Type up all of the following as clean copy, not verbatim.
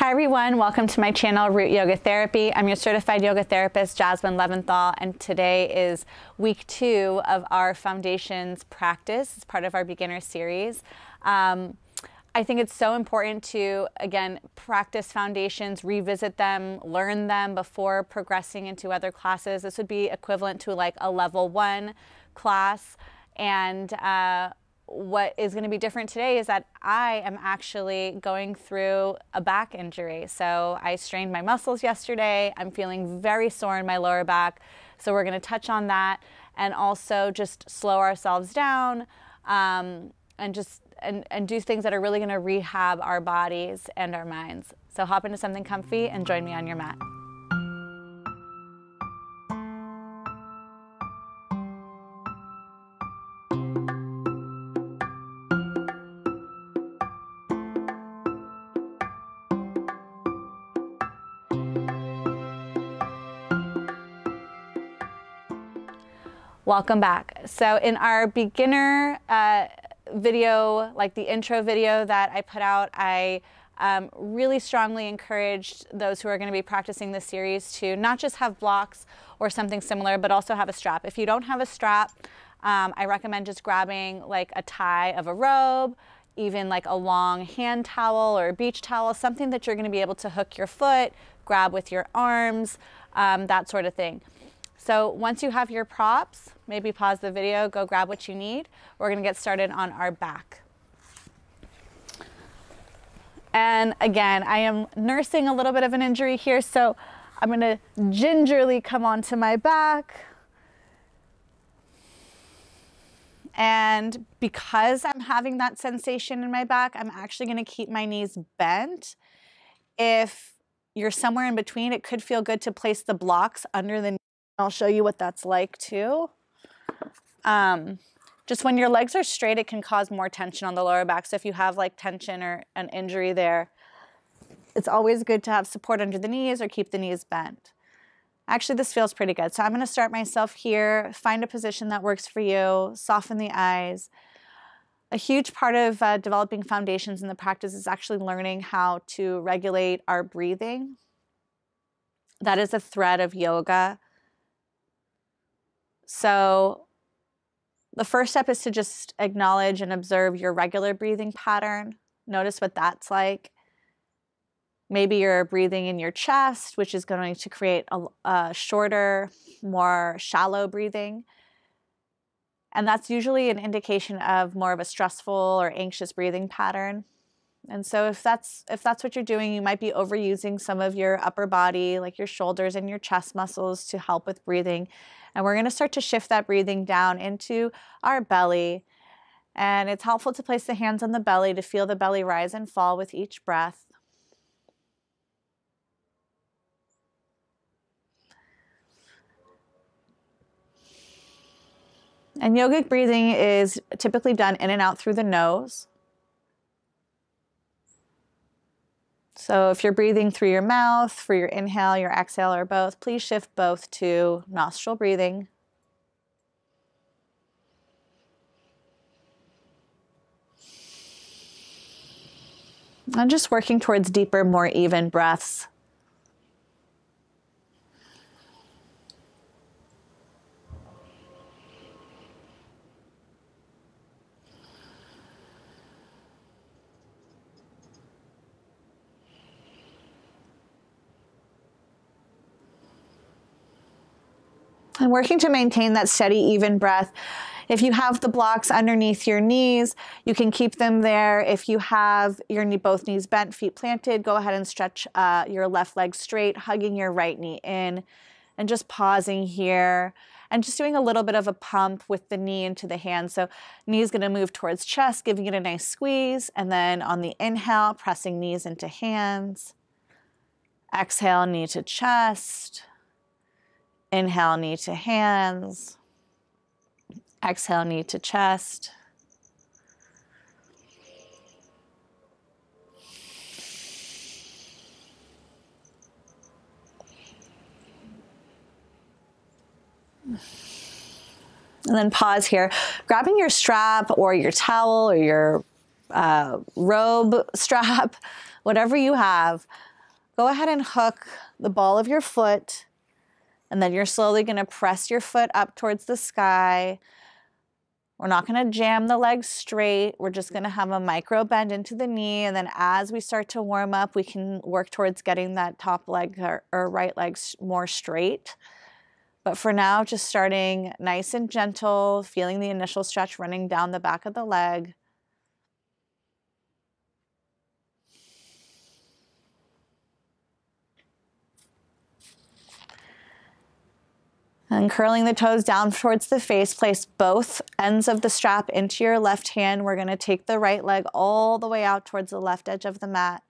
Hi everyone, welcome to my channel, Root Yoga Therapy. I'm your certified yoga therapist, Jasmine Leventhal, and today is week 2 of our foundations practice. It's part of our beginner series. I think it's so important to, again, practice foundations, revisit them, learn them before progressing into other classes. This would be equivalent to like a level 1 class, and what is going to be different today is that I am actually going through a back injury. So I strained my muscles yesterday. I'm feeling very sore in my lower back. So we're going to touch on that and also just slow ourselves down and do things that are really going to rehab our bodies and our minds. So hop into something comfy and join me on your mat. Welcome back. So in our beginner video, like the intro video that I put out, I really strongly encouraged those who are going to be practicing this series to not just have blocks or something similar, but also have a strap. If you don't have a strap, I recommend just grabbing like a tie of a robe, even like a long hand towel or a beach towel, something that you're going to be able to hook your foot, grab with your arms, that sort of thing. So once you have your props, maybe pause the video, go grab what you need. We're going to get started on our back. And again, I am nursing a little bit of an injury here, so I'm going to gingerly come onto my back. And because I'm having that sensation in my back, I'm actually going to keep my knees bent. If you're somewhere in between, it could feel good to place the blocks under the knee. I'll show you what that's like too. Just when your legs are straight, it can cause more tension on the lower back. So if you have like tension or an injury there, it's always good to have support under the knees or keep the knees bent. Actually, this feels pretty good. So I'm going to start myself here. Find a position that works for you. Soften the eyes. A huge part of developing foundations in the practice is actually learning how to regulate our breathing. That is a thread of yoga. So the first step is to just acknowledge and observe your regular breathing pattern. Notice what that's like. Maybe you're breathing in your chest, which is going to create a shorter, more shallow breathing. And that's usually an indication of more of a stressful or anxious breathing pattern. And so if that's what you're doing, you might be overusing some of your upper body, like your shoulders and your chest muscles, to help with breathing. And we're going to start to shift that breathing down into our belly. And it's helpful to place the hands on the belly to feel the belly rise and fall with each breath. And yogic breathing is typically done in and out through the nose. So if you're breathing through your mouth for your inhale, your exhale, or both, please shift both to nostril breathing. And just working towards deeper, more even breaths. And working to maintain that steady, even breath. If you have the blocks underneath your knees, you can keep them there. If you have both knees bent, feet planted, go ahead and stretch your left leg straight, hugging your right knee in, and just pausing here. And just doing a little bit of a pump with the knee into the hand. So knee is going to move towards chest, giving it a nice squeeze. And then on the inhale, pressing knees into hands. Exhale, knee to chest. Inhale, knee to hands. Exhale, knee to chest. And then pause here, grabbing your strap or your towel or your robe strap, whatever you have. go ahead and hook the ball of your foot, and then you're slowly going to press your foot up towards the sky. We're not going to jam the legs straight. We're just going to have a micro bend into the knee. And then as we start to warm up, we can work towards getting that top leg or right leg more straight. But for now, just starting nice and gentle, feeling the initial stretch running down the back of the leg. And curling the toes down towards the face, place both ends of the strap into your left hand. We're going to take the right leg all the way out towards the left edge of the mat,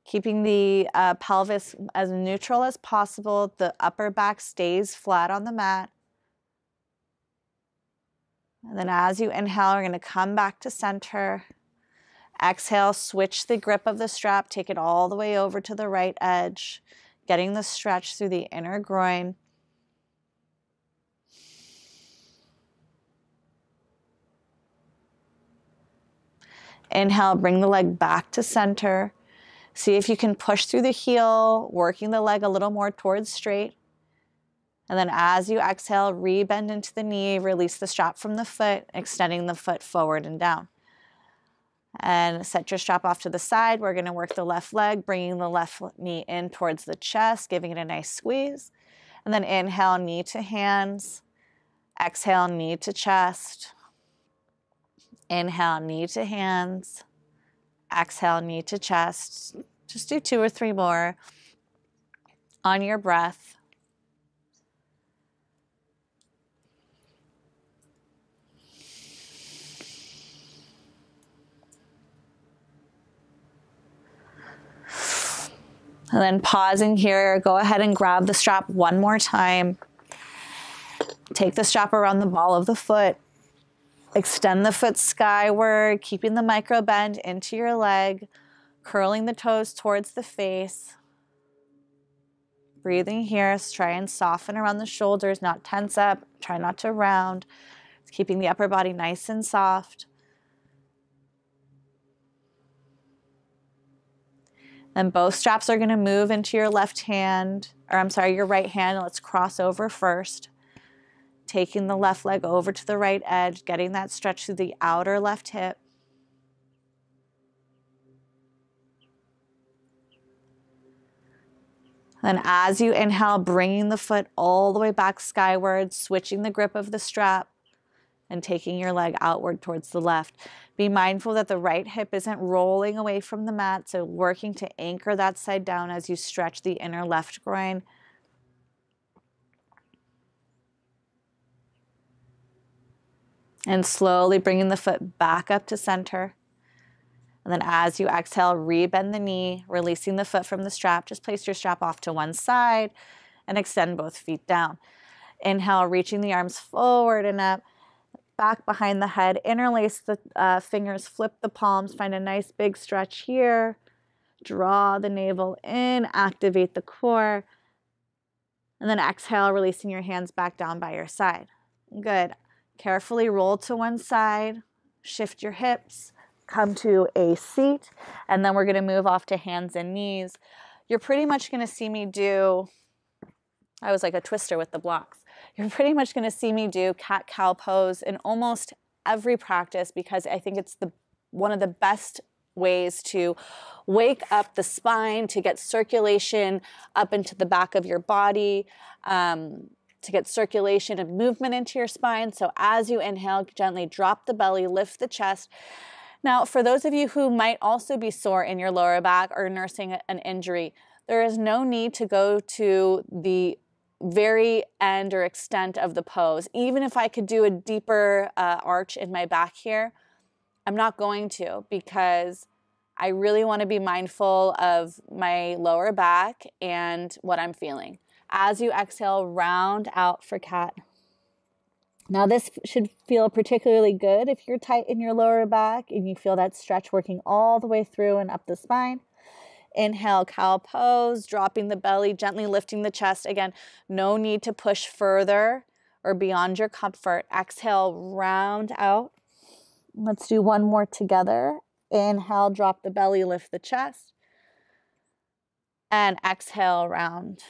keeping the pelvis as neutral as possible. The upper back stays flat on the mat. And then as you inhale, we're going to come back to center. Exhale, switch the grip of the strap, take it all the way over to the right edge, getting the stretch through the inner groin. Inhale, bring the leg back to center. See if you can push through the heel, working the leg a little more towards straight. And then as you exhale, re-bend into the knee, release the strap from the foot, extending the foot forward and down. And set your strap off to the side. We're going to work the left leg, bringing the left knee in towards the chest, giving it a nice squeeze. And then inhale, knee to hands. Exhale, knee to chest. Inhale, knee to hands. Exhale, knee to chest. Just do 2 or 3 more on your breath. And then pausing here, go ahead and grab the strap one more time. Take the strap around the ball of the foot. Extend the foot skyward, keeping the micro bend into your leg, curling the toes towards the face. Breathing here, try and soften around the shoulders, not tense up, try not to round. Keeping the upper body nice and soft. Then both straps are going to move into your left hand, or I'm sorry, your right hand. Let's cross over first. Taking the left leg over to the right edge, getting that stretch through the outer left hip. Then as you inhale, bringing the foot all the way back skyward, switching the grip of the strap and taking your leg outward towards the left. Be mindful that the right hip isn't rolling away from the mat, so working to anchor that side down as you stretch the inner left groin. And slowly bringing the foot back up to center. And then as you exhale, re-bend the knee, releasing the foot from the strap. Just place your strap off to one side and extend both feet down. Inhale, reaching the arms forward and up, back behind the head. Interlace the fingers, flip the palms, find a nice big stretch here. Draw the navel in, activate the core. And then exhale, releasing your hands back down by your side. Good. Carefully roll to one side, shift your hips, come to a seat, and then we're going to move off to hands and knees. You're pretty much going to see me do, I was like a twister with the blocks. You're pretty much going to see me do cat-cow pose in almost every practice because I think it's one of the best ways to wake up the spine, to get circulation up into the back of your body, to get circulation and movement into your spine. So as you inhale, gently drop the belly, lift the chest. Now, for those of you who might also be sore in your lower back or nursing an injury, there is no need to go to the very end or extent of the pose. Even if I could do a deeper arch in my back here, I'm not going to because I really want to be mindful of my lower back and what I'm feeling. As you exhale, round out for cat. Now this should feel particularly good if you're tight in your lower back and you feel that stretch working all the way through and up the spine. Inhale, cow pose, dropping the belly, gently lifting the chest. Again, no need to push further or beyond your comfort. Exhale, round out. Let's do one more together. Inhale, drop the belly, lift the chest. And exhale, round.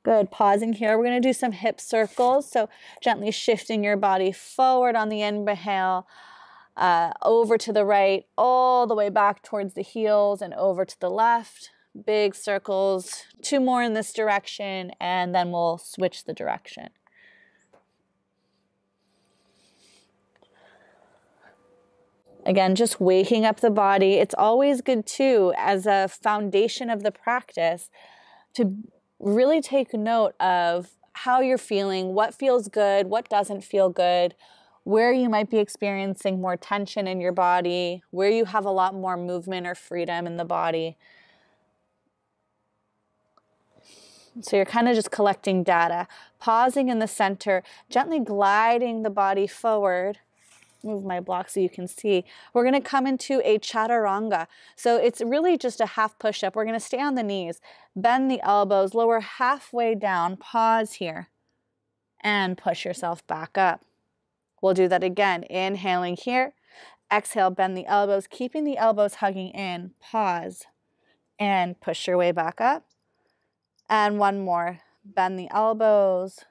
Good. Pausing here. We're going to do some hip circles. So gently shifting your body forward on the inhale, over to the right, all the way back towards the heels and over to the left. Big circles. 2 more in this direction, and then we'll switch the direction. Again, just waking up the body. It's always good too, as a foundation of the practice, to really take note of how you're feeling, what feels good, what doesn't feel good, where you might be experiencing more tension in your body, where you have a lot more movement or freedom in the body. So you're kind of just collecting data, pausing in the center, gently gliding the body forward. Move my block so you can see. We're going to come into a chaturanga. So it's really just a half push-up. We're going to stay on the knees, bend the elbows, lower halfway down, pause here, and push yourself back up. We'll do that again. Inhaling here, exhale, bend the elbows, keeping the elbows hugging in, pause, and push your way back up. And one more, bend the elbows,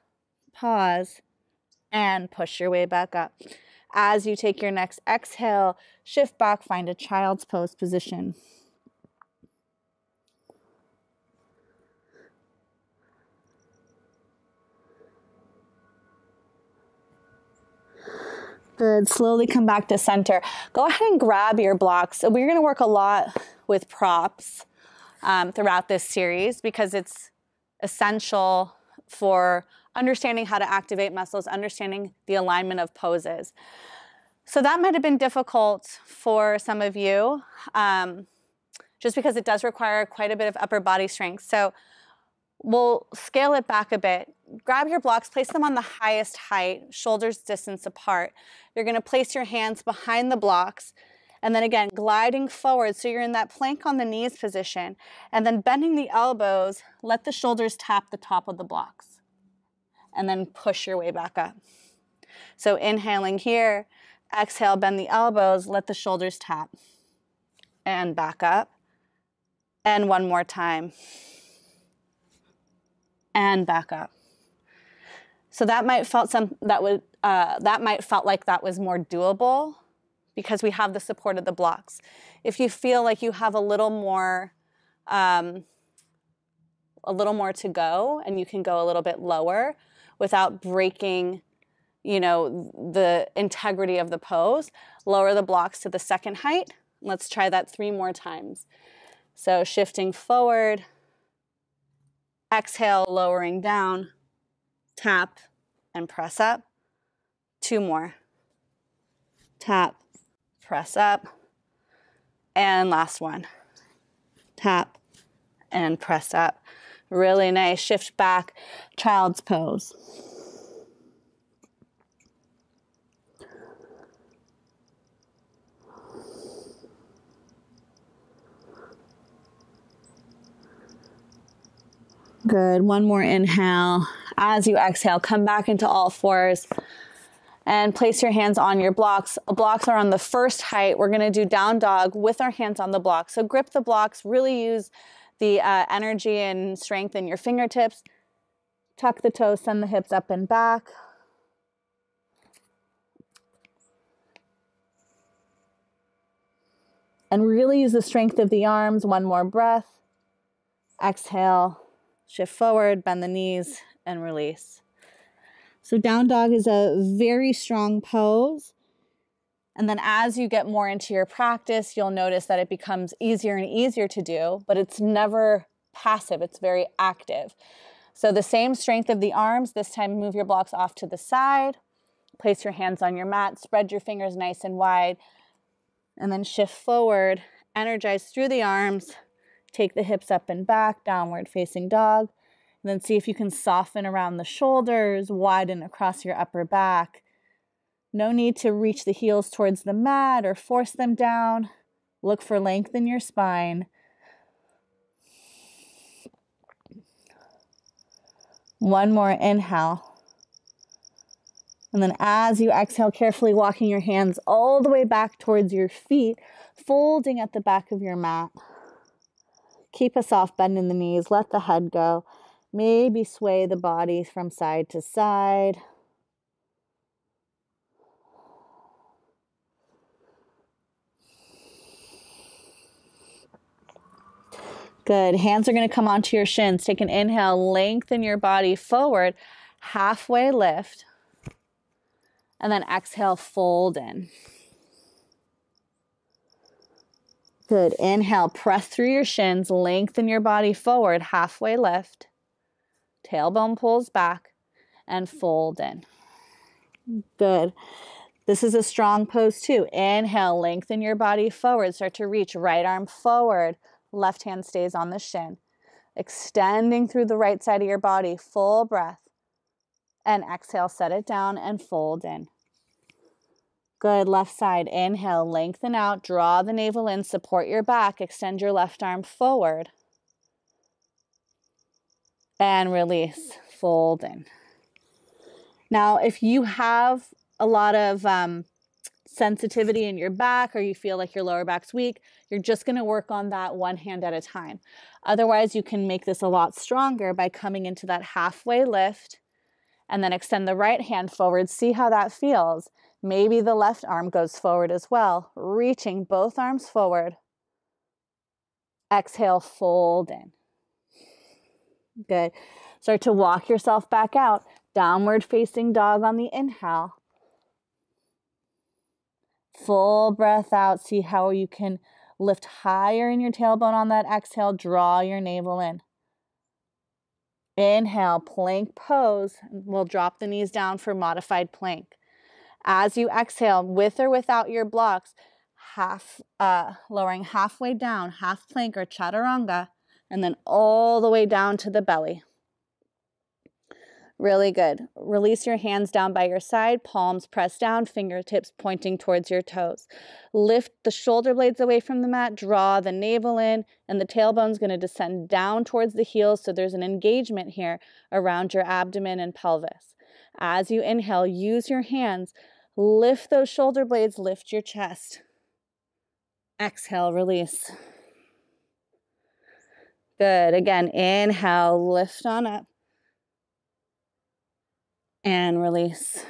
pause, and push your way back up. As you take your next exhale, shift back, find a child's pose position. Good. Slowly come back to center. Go ahead and grab your blocks. So we're going to work a lot with props throughout this series because it's essential for understanding how to activate muscles, understanding the alignment of poses. So that might have been difficult for some of you, just because it does require quite a bit of upper body strength. So we'll scale it back a bit. Grab your blocks, place them on the highest height, shoulders distance apart. You're going to place your hands behind the blocks, and then again, gliding forward. So you're in that plank on the knees position, and then bending the elbows, let the shoulders tap the top of the blocks, and then push your way back up. So inhaling here, exhale, bend the elbows, let the shoulders tap, and back up. And one more time. And back up. So that might felt like that was more doable because we have the support of the blocks. If you feel like you have a little more to go, and you can go a little bit lower without breaking, the integrity of the pose, lower the blocks to the second height. Let's try that 3 more times. So shifting forward, exhale, lowering down, tap, and press up. 2 more. Tap, press up. And last one. Tap, and press up. Really nice. Shift back, child's pose. Good. One more inhale. As you exhale, come back into all fours and place your hands on your blocks. Blocks are on the first height. We're going to do down dog with our hands on the blocks. So grip the blocks. Really use the energy and strength in your fingertips. Tuck the toes, send the hips up and back. And really use the strength of the arms. One more breath. Exhale. Shift forward, bend the knees, and release. So down dog is a very strong pose. And then as you get more into your practice, you'll notice that it becomes easier and easier to do, but it's never passive. It's very active. So the same strength of the arms, this time move your blocks off to the side. Place your hands on your mat, spread your fingers nice and wide, and then shift forward, energize through the arms. Take the hips up and back, downward facing dog. And then see if you can soften around the shoulders, widen across your upper back. No need to reach the heels towards the mat or force them down. Look for length in your spine. One more inhale. And then as you exhale, carefully walking your hands all the way back towards your feet, folding at the back of your mat. Keep a soft bend in the knees. Let the head go. Maybe sway the body from side to side. Good. Hands are going to come onto your shins. Take an inhale, lengthen your body forward, halfway lift, and then exhale, fold in. Good. Inhale, press through your shins, lengthen your body forward, halfway lift, tailbone pulls back, and fold in. Good. This is a strong pose too. Inhale, lengthen your body forward, start to reach, right arm forward, left hand stays on the shin. Extending through the right side of your body, full breath. And exhale, set it down and fold in. Good, left side, inhale, lengthen out, draw the navel in, support your back, extend your left arm forward. And release, fold in. Now, if you have a lot of sensitivity in your back or you feel like your lower back's weak, you're just going to work on that one hand at a time. Otherwise, you can make this a lot stronger by coming into that halfway lift and then extend the right hand forward. See how that feels. Maybe the left arm goes forward as well. Reaching both arms forward. Exhale, fold in. Good. Start to walk yourself back out. Downward facing dog on the inhale. Full breath out. See how you can lift higher in your tailbone on that exhale. Draw your navel in. Inhale, plank pose. We'll drop the knees down for modified plank. As you exhale, with or without your blocks, lowering halfway down, half plank or chaturanga, and then all the way down to the belly. Really good. Release your hands down by your side, palms pressed down, fingertips pointing towards your toes. Lift the shoulder blades away from the mat, draw the navel in, and the tailbone's going to descend down towards the heels, so there's an engagement here around your abdomen and pelvis. As you inhale, use your hands, lift those shoulder blades, lift your chest. Exhale, release. Good. Again, inhale, lift on up. And release.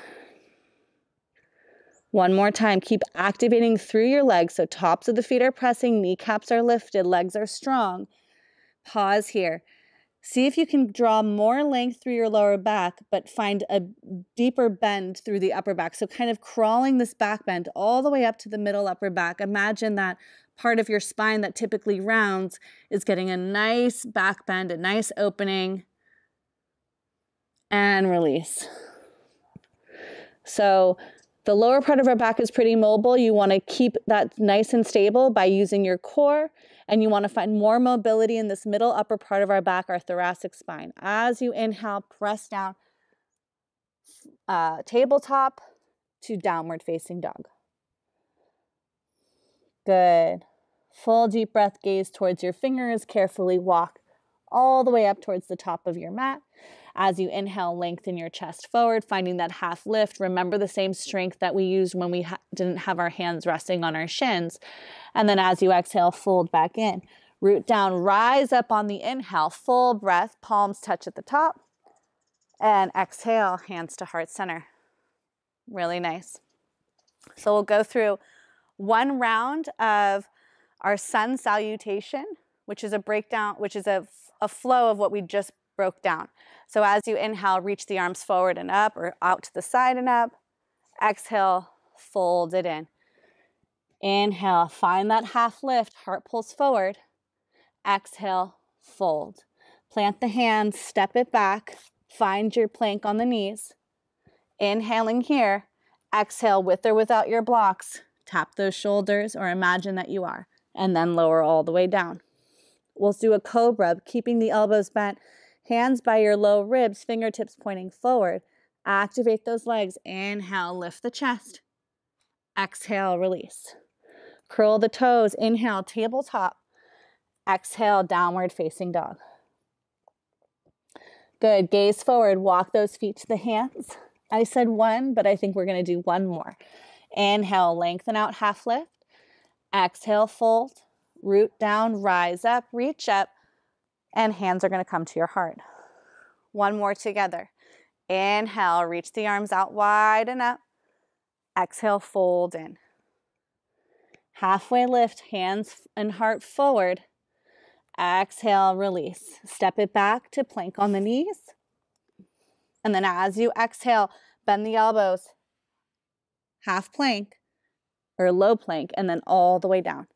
One more time. Keep activating through your legs. So tops of the feet are pressing, kneecaps are lifted, legs are strong. Pause here. See if you can draw more length through your lower back, but find a deeper bend through the upper back. So kind of crawling this back bend all the way up to the middle upper back. Imagine that part of your spine that typically rounds is getting a nice back bend, a nice opening. And release. So the lower part of our back is pretty mobile. You want to keep that nice and stable by using your core, and you want to find more mobility in this middle upper part of our back, our thoracic spine. As you inhale, press down, tabletop to downward facing dog. Good. Full deep breath, gaze towards your fingers, carefully walk all the way up towards the top of your mat. As you inhale, lengthen your chest forward, finding that half lift. Remember the same strength that we used when we didn't have our hands resting on our shins. And then as you exhale, fold back in. Root down, rise up on the inhale, full breath, palms touch at the top. And exhale, hands to heart center. Really nice. So we'll go through one round of our sun salutation, which is a breakdown, which is a flow of what we just broke down. So as you inhale, reach the arms forward and up or out to the side and up. Exhale, fold it in. Inhale, find that half lift, heart pulls forward. Exhale, fold. Plant the hands, step it back, find your plank on the knees. Inhaling here, exhale with or without your blocks. Tap those shoulders or imagine that you are, and then lower all the way down. We'll do a cobra, keeping the elbows bent, hands by your low ribs, fingertips pointing forward. Activate those legs. Inhale, lift the chest. Exhale, release. Curl the toes. Inhale, tabletop. Exhale, downward facing dog. Good. Gaze forward. Walk those feet to the hands. I said one, but I think we're going to do one more. Inhale, lengthen out, half lift. Exhale, fold. Root down, rise up, reach up. And hands are going to come to your heart. One more together. Inhale, reach the arms out wide and up. Exhale, fold in. Halfway lift, hands and heart forward. Exhale, release. Step it back to plank on the knees. And then as you exhale, bend the elbows. Half plank or low plank, and then all the way down.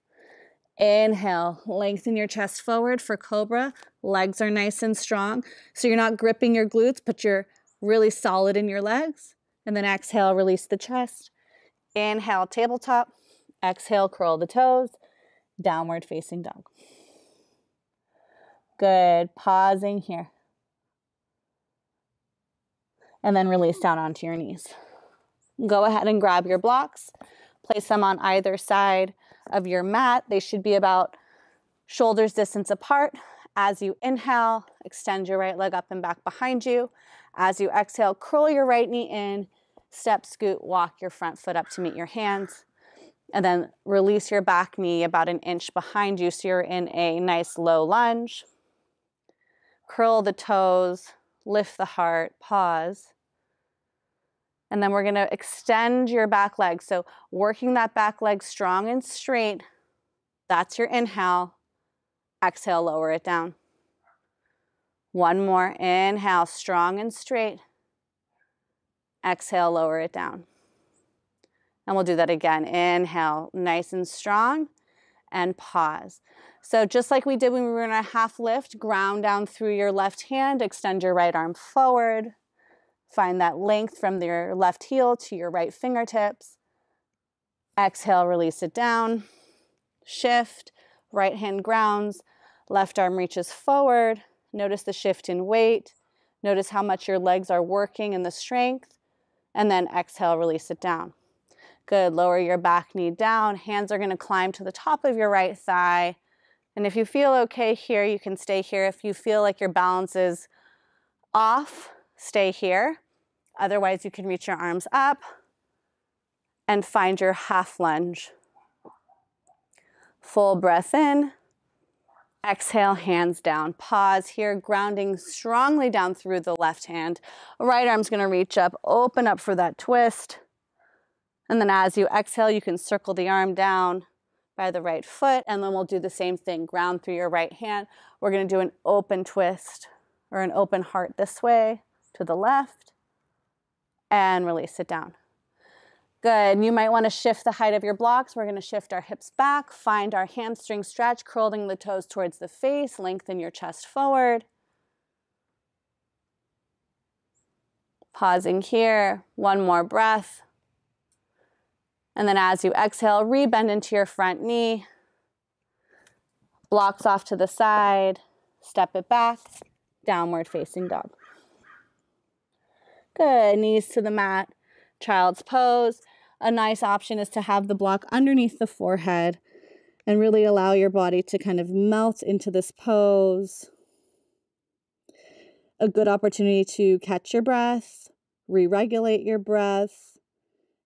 Inhale, lengthen your chest forward for cobra. Legs are nice and strong. So you're not gripping your glutes, but you're really solid in your legs. And then exhale, release the chest. Inhale, tabletop. Exhale, curl the toes. Downward facing dog. Good. Pausing here. And then release down onto your knees. Go ahead and grab your blocks. Place them on either side of your mat. They should be about shoulders distance apart. As you inhale, extend your right leg up and back behind you. As you exhale, curl your right knee in, step, scoot, walk your front foot up to meet your hands. And then release your back knee about an inch behind you so you're in a nice low lunge. Curl the toes, lift the heart, pause. And then we're going to extend your back leg. So working that back leg strong and straight. That's your inhale. Exhale, lower it down. One more. Inhale, strong and straight. Exhale, lower it down. And we'll do that again. Inhale, nice and strong, and pause. So just like we did when we were in a half lift, ground down through your left hand, extend your right arm forward. Find that length from your left heel to your right fingertips. Exhale, release it down. Shift, right hand grounds, left arm reaches forward. Notice the shift in weight. Notice how much your legs are working and the strength. And then exhale, release it down. Good, lower your back knee down. Hands are gonna climb to the top of your right thigh. And if you feel okay here, you can stay here. If you feel like your balance is off, stay here. Otherwise, you can reach your arms up and find your half lunge. Full breath in. Exhale, hands down. Pause here, grounding strongly down through the left hand. Right arm's going to reach up, open up for that twist. And then as you exhale, you can circle the arm down by the right foot, and then we'll do the same thing. Ground through your right hand. We're going to do an open twist or an open heart this way to the left, and release it down. Good. You might want to shift the height of your blocks. We're going to shift our hips back, find our hamstring stretch, curling the toes towards the face, lengthen your chest forward. Pausing here, one more breath. And then as you exhale, rebend into your front knee. Blocks off to the side, step it back, downward facing dog. Good, knees to the mat, child's pose. A nice option is to have the block underneath the forehead and really allow your body to kind of melt into this pose. A good opportunity to catch your breath, re-regulate your breath,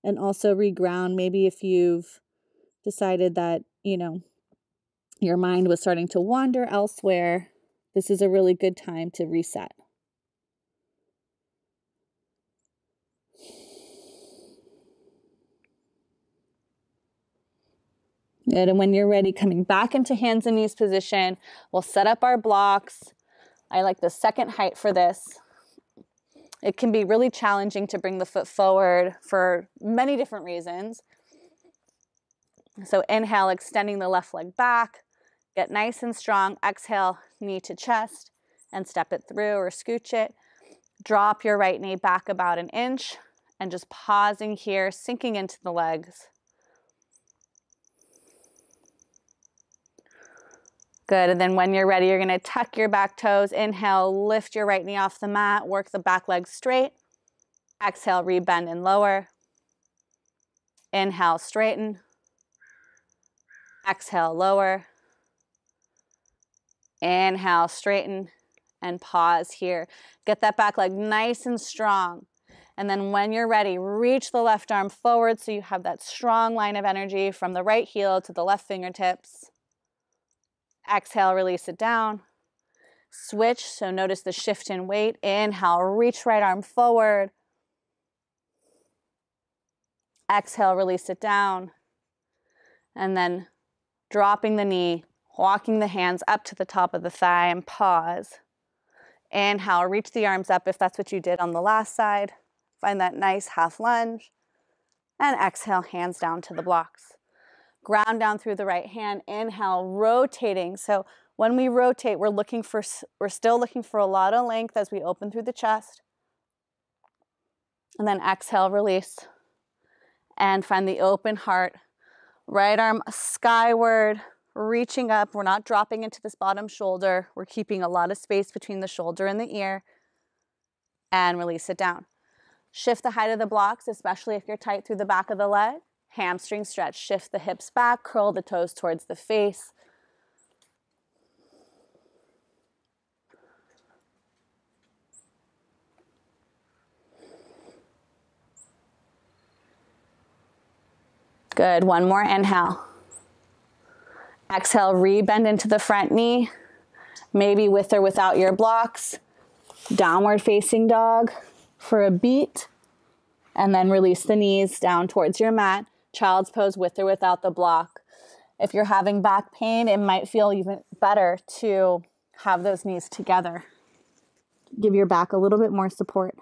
and also reground. Maybe if you've decided that, your mind was starting to wander elsewhere, this is a really good time to reset. Good. And when you're ready, coming back into hands and knees position, we'll set up our blocks. I like the second height for this. It can be really challenging to bring the foot forward for many different reasons. So inhale, extending the left leg back. Get nice and strong. Exhale, knee to chest, and step it through or scooch it. Drop your right knee back about an inch, and just pausing here, sinking into the legs. Good, and then when you're ready, you're gonna tuck your back toes. Inhale, lift your right knee off the mat, work the back leg straight. Exhale, rebend and lower. Inhale, straighten. Exhale, lower. Inhale, straighten, and pause here. Get that back leg nice and strong. And then when you're ready, reach the left arm forward so you have that strong line of energy from the right heel to the left fingertips. Exhale, release it down. Switch, so notice the shift in weight. Inhale, reach right arm forward. Exhale, release it down. And then dropping the knee, walking the hands up to the top of the thigh and pause. Inhale, reach the arms up if that's what you did on the last side. Find that nice half lunge. And exhale, hands down to the blocks. Ground down through the right hand. Inhale, rotating. So when we rotate, we're still looking for a lot of length as we open through the chest. And then exhale, release. And find the open heart. Right arm skyward, reaching up. We're not dropping into this bottom shoulder. We're keeping a lot of space between the shoulder and the ear. And release it down. Shift the height of the blocks, especially if you're tight through the back of the leg. Hamstring stretch. Shift the hips back. Curl the toes towards the face. Good. One more inhale. Exhale, rebend into the front knee. Maybe with or without your blocks. Downward facing dog for a beat. And then release the knees down towards your mat. Child's pose with or without the block. If you're having back pain, it might feel even better to have those knees together. Give your back a little bit more support.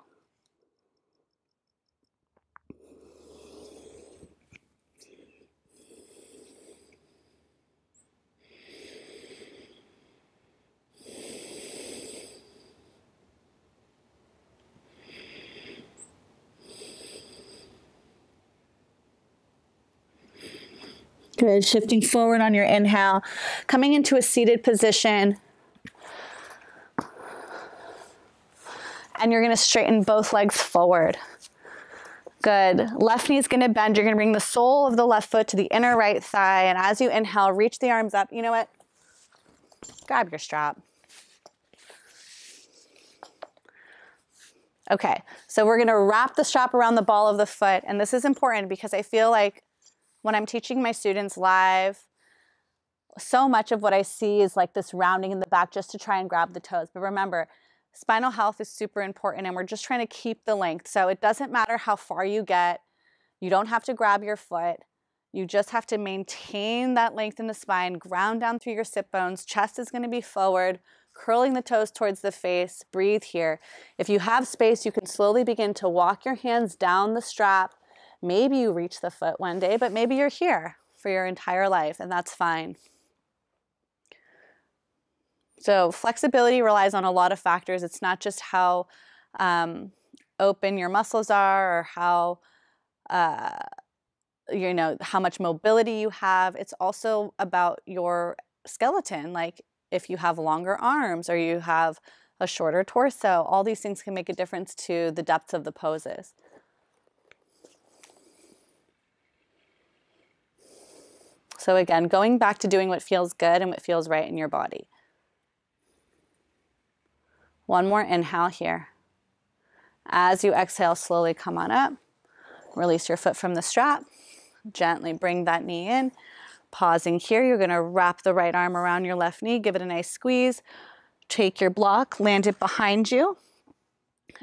Good. Shifting forward on your inhale, coming into a seated position. And you're going to straighten both legs forward. Good. Left knee is going to bend. You're going to bring the sole of the left foot to the inner right thigh. And as you inhale, reach the arms up. You know what? Grab your strap. Okay. So we're going to wrap the strap around the ball of the foot. And this is important because I feel like when I'm teaching my students live, so much of what I see is like this rounding in the back just to try and grab the toes. But remember, spinal health is super important and we're just trying to keep the length. So it doesn't matter how far you get. You don't have to grab your foot. You just have to maintain that length in the spine, ground down through your sit bones. Chest is going to be forward, curling the toes towards the face. Breathe here. If you have space, you can slowly begin to walk your hands down the strap. Maybe you reach the foot one day, but maybe you're here for your entire life, and that's fine. So flexibility relies on a lot of factors. It's not just how open your muscles are or how, how much mobility you have. It's also about your skeleton, like if you have longer arms or you have a shorter torso. All these things can make a difference to the depth of the poses. So again, going back to doing what feels good and what feels right in your body. One more inhale here. As you exhale, slowly come on up. Release your foot from the strap. Gently bring that knee in. Pausing here, you're going to wrap the right arm around your left knee. Give it a nice squeeze. Take your block, land it behind you,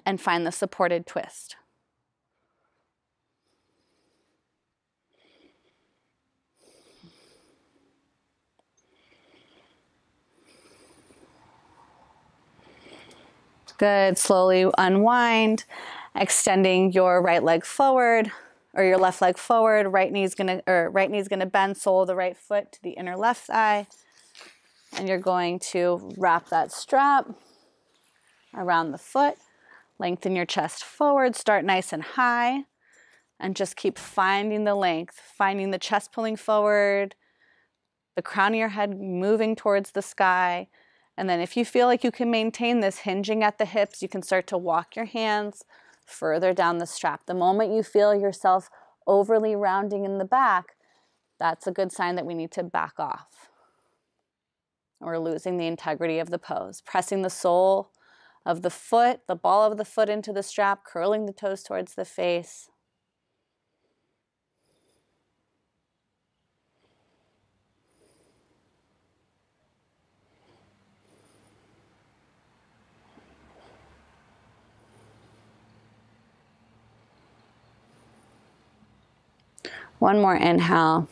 and find the supported twist. Good. Slowly unwind, extending your right leg forward or your left leg forward. Right knee's gonna bend, sole of the right foot to the inner left thigh. And you're going to wrap that strap around the foot. Lengthen your chest forward. Start nice and high. And just keep finding the length, finding the chest pulling forward, the crown of your head moving towards the sky. And then if you feel like you can maintain this hinging at the hips, you can start to walk your hands further down the strap. The moment you feel yourself overly rounding in the back, that's a good sign that we need to back off. We're losing the integrity of the pose. Pressing the sole of the foot, the ball of the foot into the strap, curling the toes towards the face. One more inhale.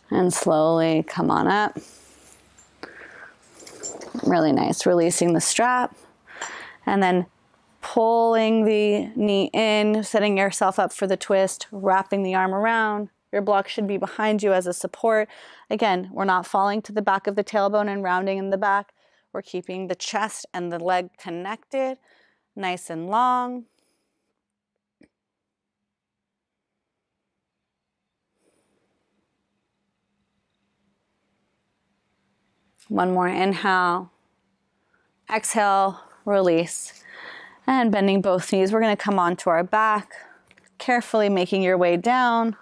And slowly come on up. Really nice. Releasing the strap. And then pulling the knee in, setting yourself up for the twist, wrapping the arm around. Your block should be behind you as a support. Again, we're not falling to the back of the tailbone and rounding in the back. We're keeping the chest and the leg connected, nice and long. One more inhale. Exhale, release. And bending both knees, we're going to come onto our back, carefully making your way down.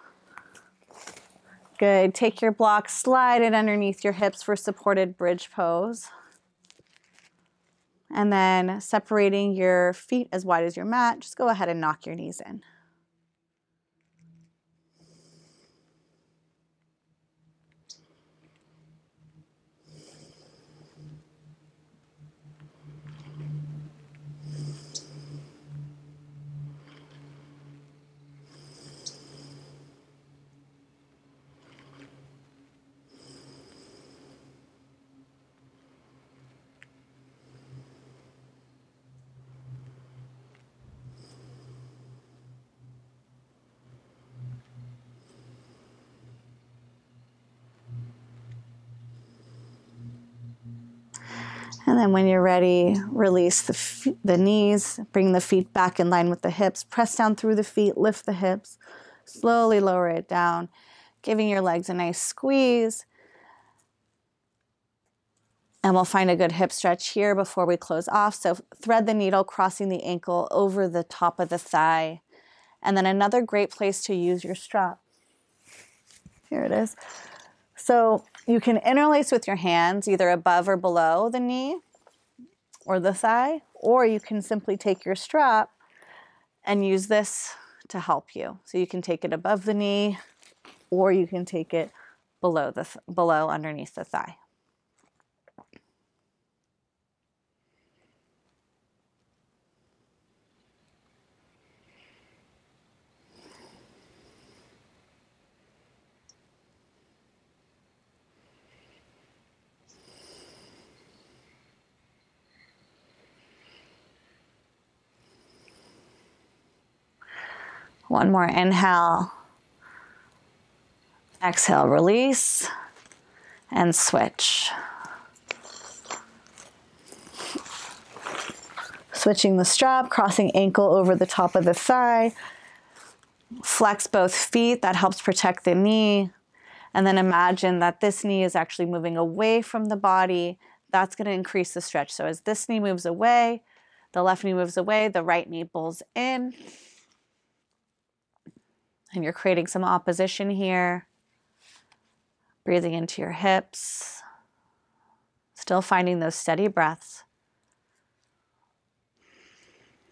Good. Take your block, slide it underneath your hips for supported bridge pose. And then separating your feet as wide as your mat, just go ahead and knock your knees in. And then when you're ready, release the knees, bring the feet back in line with the hips, press down through the feet, lift the hips, slowly lower it down, giving your legs a nice squeeze. And we'll find a good hip stretch here before we close off. So thread the needle, crossing the ankle over the top of the thigh. And then another great place to use your strap. Here it is. So you can interlace with your hands either above or below the knee or the thigh, or you can simply take your strap and use this to help you. So you can take it above the knee, or you can take it below underneath the thigh. One more inhale. Exhale, release, and switch. Switching the strap, crossing ankle over the top of the thigh. Flex both feet, that helps protect the knee. And then imagine that this knee is actually moving away from the body. That's going to increase the stretch. So as this knee moves away, the left knee moves away, the right knee pulls in. And you're creating some opposition here. Breathing into your hips. Still finding those steady breaths.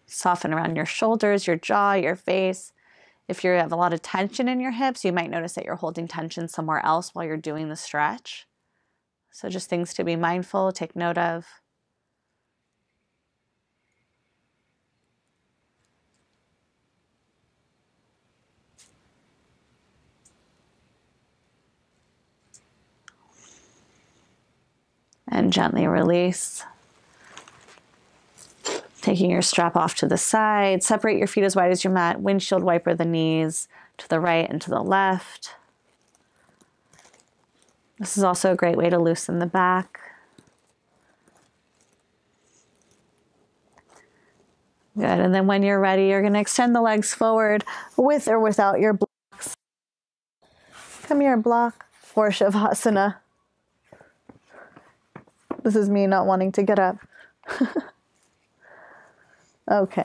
Soften around your shoulders, your jaw, your face. If you have a lot of tension in your hips, you might notice that you're holding tension somewhere else while you're doing the stretch. So just things to be mindful, take note of. And gently release. Taking your strap off to the side. Separate your feet as wide as your mat. Windshield wiper the knees to the right and to the left. This is also a great way to loosen the back. Good. And then when you're ready, you're going to extend the legs forward with or without your blocks. Come here, block. Or Shavasana. This is me not wanting to get up. Okay.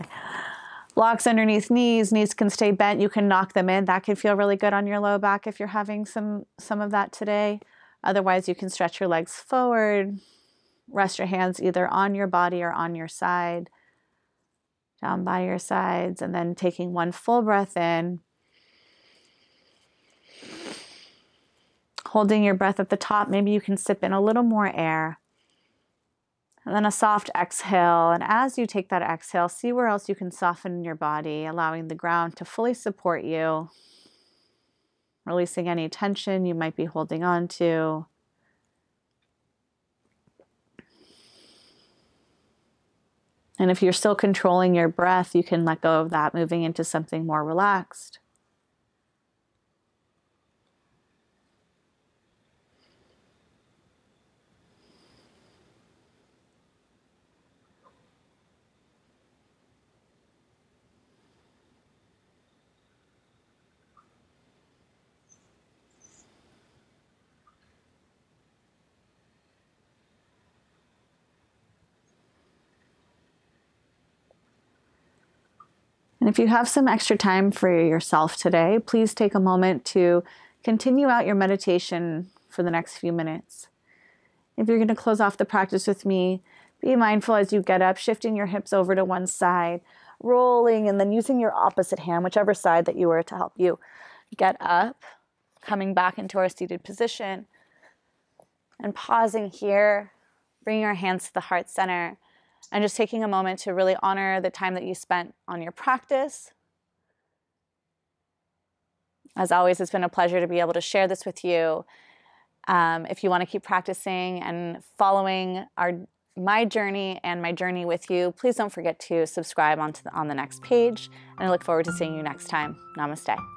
Blocks underneath knees. Knees can stay bent. You can knock them in. That can feel really good on your low back if you're having some of that today. Otherwise, you can stretch your legs forward. Rest your hands either on your body or on your side. Down by your sides. And then taking one full breath in. Holding your breath at the top. Maybe you can sip in a little more air. And then a soft exhale. And as you take that exhale, see where else you can soften in your body, allowing the ground to fully support you. releasing any tension you might be holding on to. And if you're still controlling your breath, you can let go of that, moving into something more relaxed. And if you have some extra time for yourself today, please take a moment to continue out your meditation for the next few minutes. If you're going to close off the practice with me, be mindful as you get up, shifting your hips over to one side, rolling, and then using your opposite hand, whichever side that you were, to help you get up, coming back into our seated position, and pausing here, bringing our hands to the heart center, and just taking a moment to really honor the time that you spent on your practice. As always, it's been a pleasure to be able to share this with you. If you want to keep practicing and following my journey and my journey with you, please don't forget to subscribe on the next page. And I look forward to seeing you next time. Namaste.